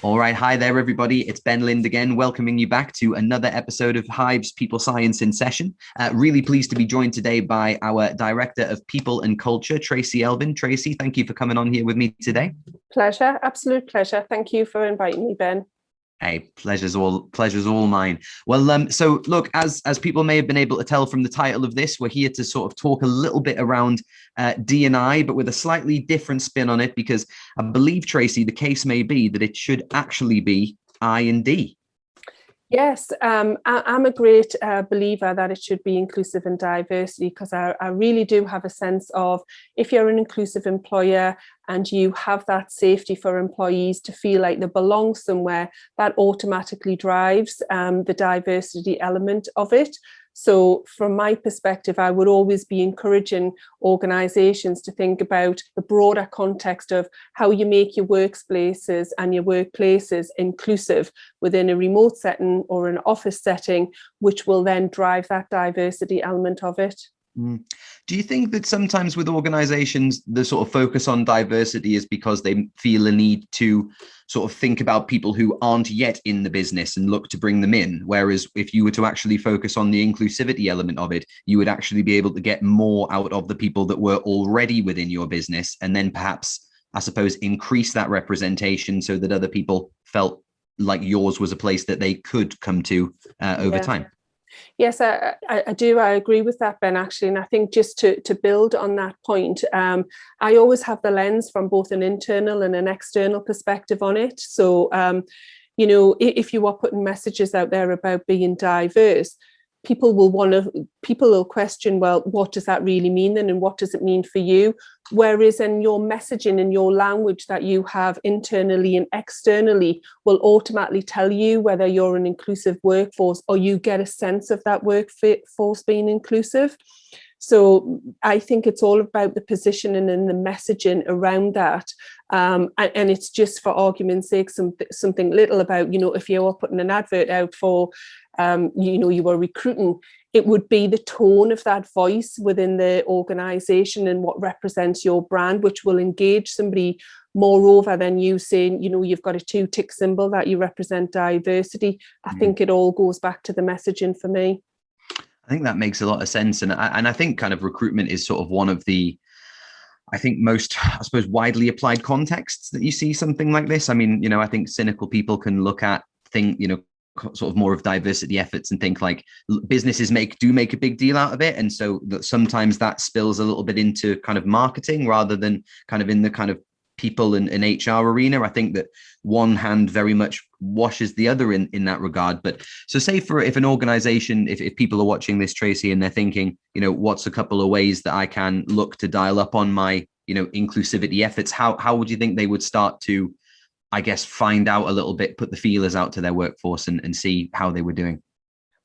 All right. Hi there, everybody. It's Ben Lind again, welcoming you back to another episode of Hive's People Science in Session. Really pleased to be joined today by our Director of People and Culture, Tracey Elvin. Tracey, thank you for coming on here with me today. Pleasure, absolute pleasure. Thank you for inviting me, Ben. Hey, pleasure's all mine. Well, so look, as people may have been able to tell from the title of this, we're here to sort of talk a little bit around D&I, but with a slightly different spin on it, because I believe, Tracey, the case may be that it should actually be I and D. Yes, I'm a great believer that it should be inclusive and diversity, because I really do have a sense of, if you're an inclusive employer and you have that safety for employees to feel like they belong somewhere, that automatically drives the diversity element of it. So from my perspective, I would always be encouraging organisations to think about the broader context of how you make your workplaces and your workplaces inclusive within a remote setting or an office setting, which will then drive that diversity element of it. Do you think that sometimes with organizations, the sort of focus on diversity is because they feel a need to sort of think about people who aren't yet in the business and look to bring them in? Whereas if you were to actually focus on the inclusivity element of it, you would actually be able to get more out of the people that were already within your business, and then perhaps, I suppose, increase that representation so that other people felt like yours was a place that they could come to over Yeah. time. Yes, I do. I agree with that, Ben, actually. And I think just to build on that point, I always have the lens from both an internal and an external perspective on it. So, if you are putting messages out there about being diverse, people will question, well, what does that really mean then? And what does it mean for you? Whereas in your messaging and your language that you have internally and externally will automatically tell you whether you're an inclusive workforce, or you get a sense of that workforce being inclusive. So I think it's all about the positioning and the messaging around that. And it's just, for argument's sake, something little about, if you're putting an advert out for, you were recruiting, it would be the tone of that voice within the organization and what represents your brand, which will engage somebody moreover than you saying, you've got a 2-tick symbol that you represent diversity. I think it all goes back to the messaging for me. I think that makes a lot of sense. And I think kind of recruitment is sort of one of the, I think, most, I suppose, widely applied contexts that you see something like this. I mean, I think cynical people can look at sort of more of diversity efforts and think like businesses do make a big deal out of it. And so that sometimes that spills a little bit into kind of marketing rather than kind of in the kind of people and HR arena. I think that one hand very much washes the other in that regard. But so say if an organization, if people are watching this, Tracey, and they're thinking, what's a couple of ways that I can look to dial up on my, inclusivity efforts, how would you think they would start to, I guess, find out a little bit, put the feelers out to their workforce and see how they were doing?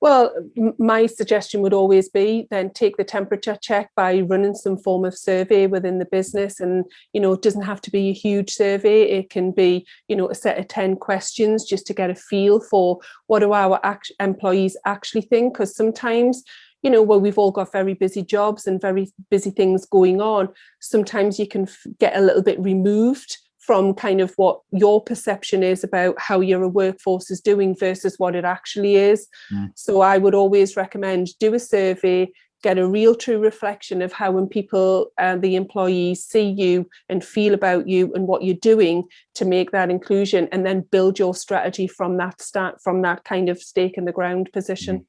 Well, my suggestion would always be then take the temperature check by running some form of survey within the business. And, it doesn't have to be a huge survey. It can be, a set of 10 questions just to get a feel for what do our employees actually think. Because sometimes, we've all got very busy jobs and very busy things going on. Sometimes you can get a little bit removed from kind of what your perception is about how your workforce is doing versus what it actually is. So I would always recommend do a survey, get a real true reflection of how when people and the employees see you and feel about you and what you're doing to make that inclusion, and then build your strategy from that kind of stake in the ground position.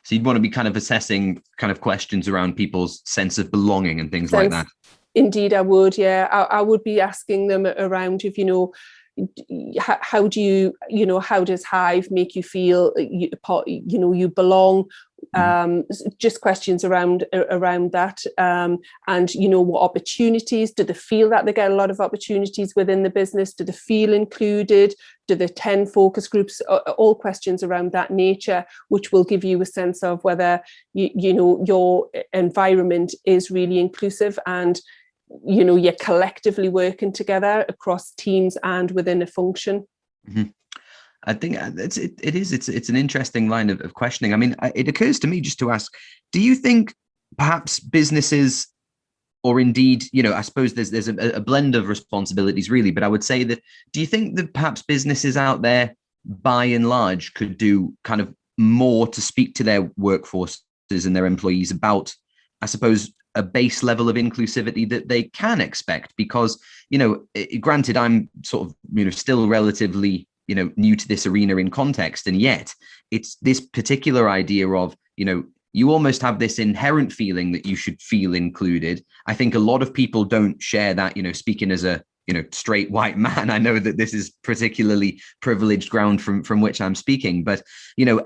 So you'd want to be kind of assessing kind of questions around people's sense of belonging and things like that. Indeed, I would. Yeah, I would be asking them around if, how do how does Hive make you feel you belong? Just questions around that, and what opportunities do they feel that they get a lot of opportunities within the business? Do they feel included? Do the 10 focus groups? All questions around that nature, which will give you a sense of whether your environment is really inclusive and you're collectively working together across teams and within a function. I think it's an interesting line of questioning. I mean, it occurs to me just to ask, do you think perhaps businesses or indeed, I suppose there's a blend of responsibilities really, but I would say that, do you think that perhaps businesses out there by and large could do kind of more to speak to their workforces and their employees about, I suppose, a base level of inclusivity that they can expect? Because, granted, I'm sort of, still relatively, new to this arena in context, and yet it's this particular idea of, you almost have this inherent feeling that you should feel included. I think a lot of people don't share that, speaking as a, straight white man. I know that this is particularly privileged ground from which I'm speaking, but,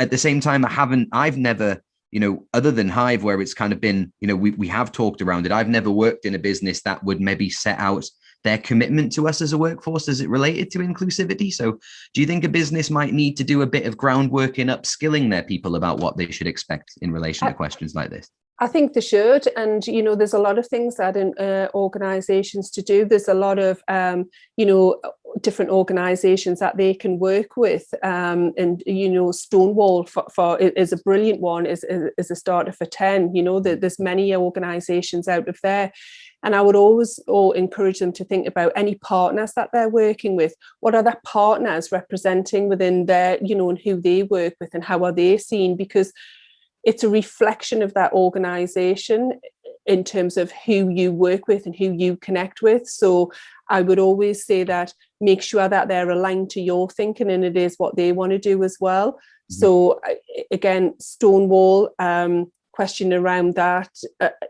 at the same time, I've never, other than Hive, where it's kind of been, we have talked around it. I've never worked in a business that would maybe set out their commitment to us as a workforce as it related to inclusivity. So do you think a business might need to do a bit of groundwork in upskilling their people about what they should expect in relation to questions like this? I think they should. And, there's a lot of things that in organizations to do. There's a lot of, different organizations that they can work with. And, Stonewall is a brilliant one, is a starter for 10. There's many organizations out of there. And I would always encourage them to think about any partners that they're working with. What are their partners representing within their, and who they work with, and how are they seen? Because it's a reflection of that organization in terms of who you work with and who you connect with. So I would always say that make sure that they're aligned to your thinking and it is what they want to do as well. Mm-hmm. So again, Stonewall, question around that,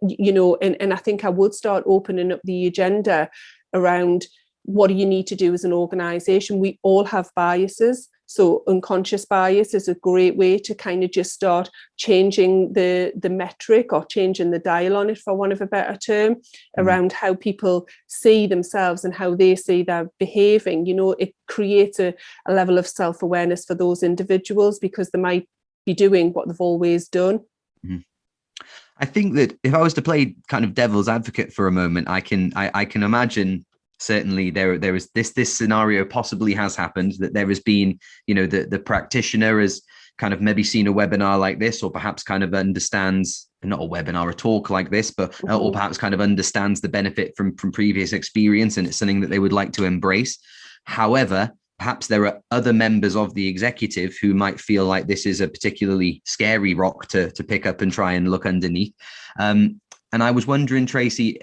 and I think I would start opening up the agenda around what do you need to do as an organization. We all have biases. So unconscious bias is a great way to kind of just start changing the metric or changing the dial on it, for want of a better term, around how people see themselves and how they see they're behaving. It creates a level of self-awareness for those individuals because they might be doing what they've always done. Mm-hmm. I think that if I was to play kind of devil's advocate for a moment, I can imagine certainly there is this scenario possibly has happened, that there has been, the practitioner has kind of maybe seen a webinar like this, or perhaps kind of understands, not a webinar, a talk like this, but or perhaps kind of understands the benefit from previous experience, and it's something that they would like to embrace. However, perhaps there are other members of the executive who might feel like this is a particularly scary rock to pick up and try and look underneath. And I was wondering, Tracey,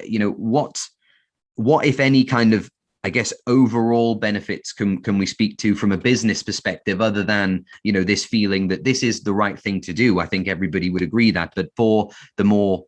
what if any kind of, I guess, overall benefits can we speak to from a business perspective, other than, this feeling that this is the right thing to do? I think everybody would agree that, but for the more,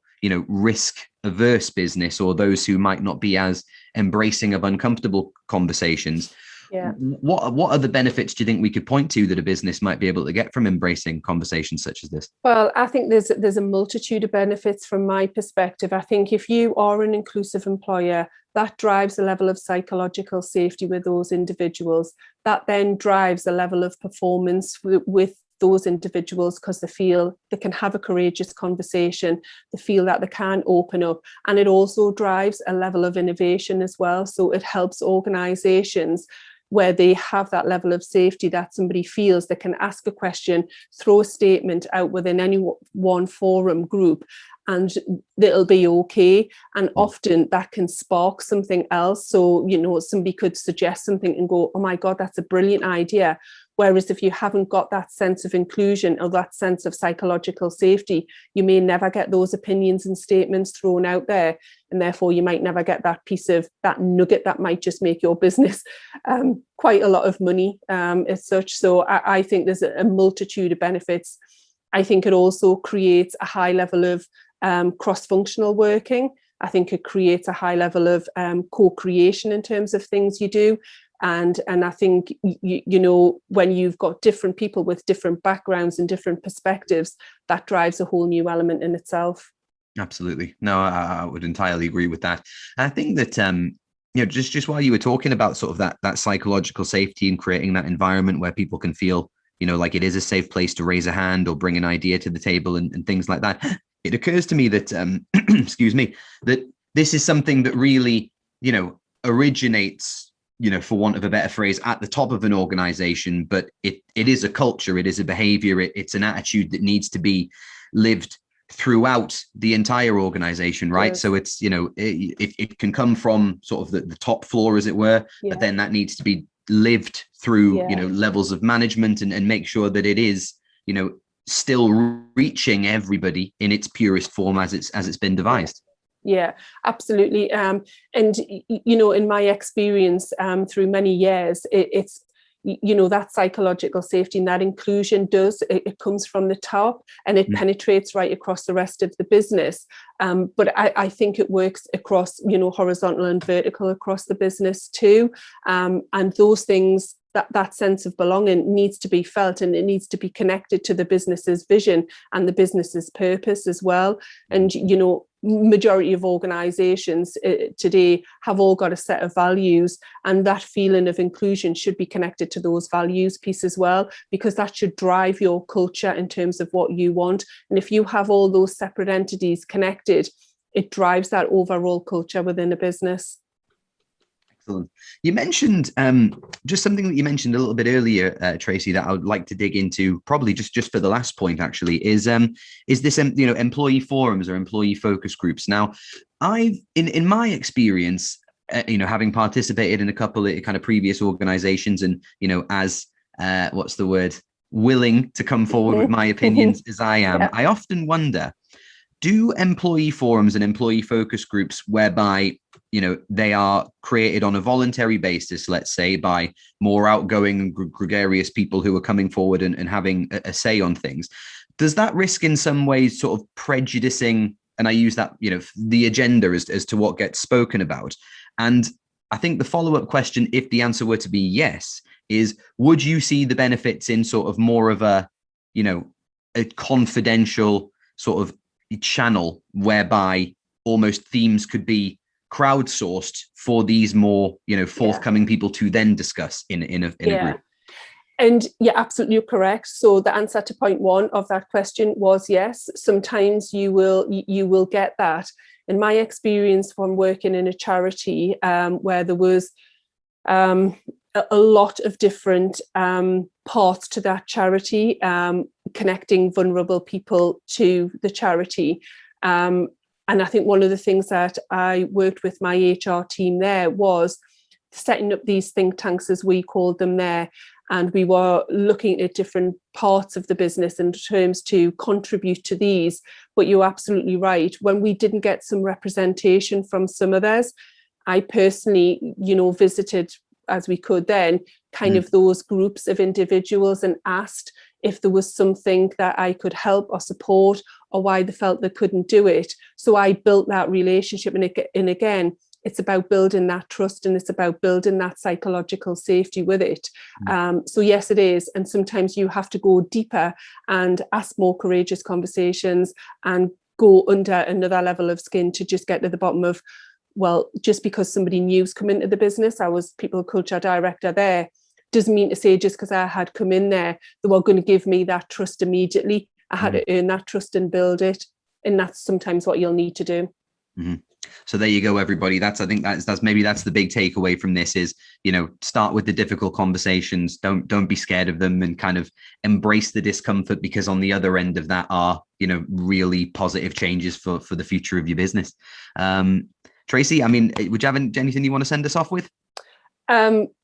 risk averse business, or those who might not be as embracing of uncomfortable conversations, what other benefits do you think we could point to that a business might be able to get from embracing conversations such as this? Well, I think there's a multitude of benefits from my perspective. I think if you are an inclusive employer, that drives a level of psychological safety with those individuals. That then drives a level of performance with those individuals, because they feel they can have a courageous conversation, they feel that they can open up, and it also drives a level of innovation as well. So it helps organizations where they have that level of safety, that somebody feels they can ask a question, throw a statement out within any one forum group, and it'll be okay. And often that can spark something else. So, somebody could suggest something and go, oh my God, that's a brilliant idea. Whereas if you haven't got that sense of inclusion or that sense of psychological safety, you may never get those opinions and statements thrown out there. And therefore you might never get that piece of that nugget that might just make your business quite a lot of money as such. So I think there's a multitude of benefits. I think it also creates a high level of cross-functional working. I think it creates a high level of co-creation in terms of things you do. And I think, when you've got different people with different backgrounds and different perspectives, that drives a whole new element in itself. Absolutely. No, I would entirely agree with that. And I think that, just while you were talking about sort of that psychological safety and creating that environment where people can feel, like it is a safe place to raise a hand or bring an idea to the table and things like that, it occurs to me that, excuse me, that this is something that really, originates, for want of a better phrase, at the top of an organization, but it is a culture, it is a behavior, it's an attitude that needs to be lived throughout the entire organization, right? Yes. So it's, it can come from sort of the top floor, as it were, Yeah. but then that needs to be lived through, Yeah. levels of management, and make sure that it is, still reaching everybody in its purest form as it's been devised. Yeah, absolutely. And, in my experience through many years, it's, that psychological safety and that inclusion it comes from the top, and it penetrates right across the rest of the business. But I think it works across, horizontal and vertical across the business too. And those things, that sense of belonging needs to be felt, and it needs to be connected to the business's vision and the business's purpose as well. And, majority of organizations today have all got a set of values, and that feeling of inclusion should be connected to those values piece as well, because that should drive your culture in terms of what you want. And if you have all those separate entities connected, it drives that overall culture within a business. Excellent. You mentioned just something that you mentioned a little bit earlier, Tracey, that I would like to dig into, probably just for the last point, actually, is this employee forums or employee focus groups. Now, I've in my experience, having participated in a couple of kind of previous organizations, and as what's the word, willing to come forward with my opinions as I am, yeah. I often wonder, do employee forums and employee focus groups whereby they are created on a voluntary basis, let's say, by more outgoing and gregarious people who are coming forward and having a say on things, does that risk in some ways sort of prejudicing, and I use that, the agenda as to what gets spoken about? And I think the follow-up question, if the answer were to be yes, is, would you see the benefits in sort of more of a confidential sort of channel whereby almost themes could be crowdsourced for these more forthcoming people to then discuss in a group? And yeah, absolutely correct. So the answer to point one of that question was yes. Sometimes you will get that. In my experience from working in a charity where there was a lot of different parts to that charity, connecting vulnerable people to the charity. And I think one of the things that I worked with my HR team there was setting up these think tanks, as we called them there. And we were looking at different parts of the business in terms to contribute to these. But you're absolutely right. When we didn't get some representation from some others, I personally, visited, as we could then, kind of those groups of individuals and asked if there was something that I could help or support, or why they felt they couldn't do it. So I built that relationship. And again, it's about building that trust, and it's about building that psychological safety with it. So yes, it is. And sometimes you have to go deeper and ask more courageous conversations and go under another level of skin to just get to the bottom of, well, just because somebody new's come into the business, I was people culture director there, doesn't mean to say just because I had come in there, they were going to give me that trust immediately. I had to earn that trust and build it. And that's sometimes what you'll need to do. Mm-hmm. So there you go, everybody. I think that's the big takeaway from this is, start with the difficult conversations. Don't be scared of them, and kind of embrace the discomfort, because on the other end of that are, really positive changes for the future of your business. Tracey, I mean, would you have anything you want to send us off with?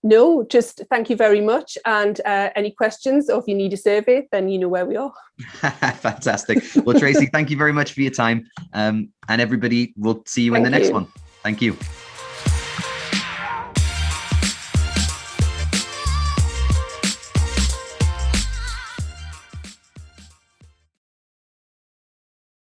No, just thank you very much. And any questions, or if you need a survey, then you know where we are. Fantastic. Well, Tracey, thank you very much for your time. And everybody, we'll see you in the next one. Thank you.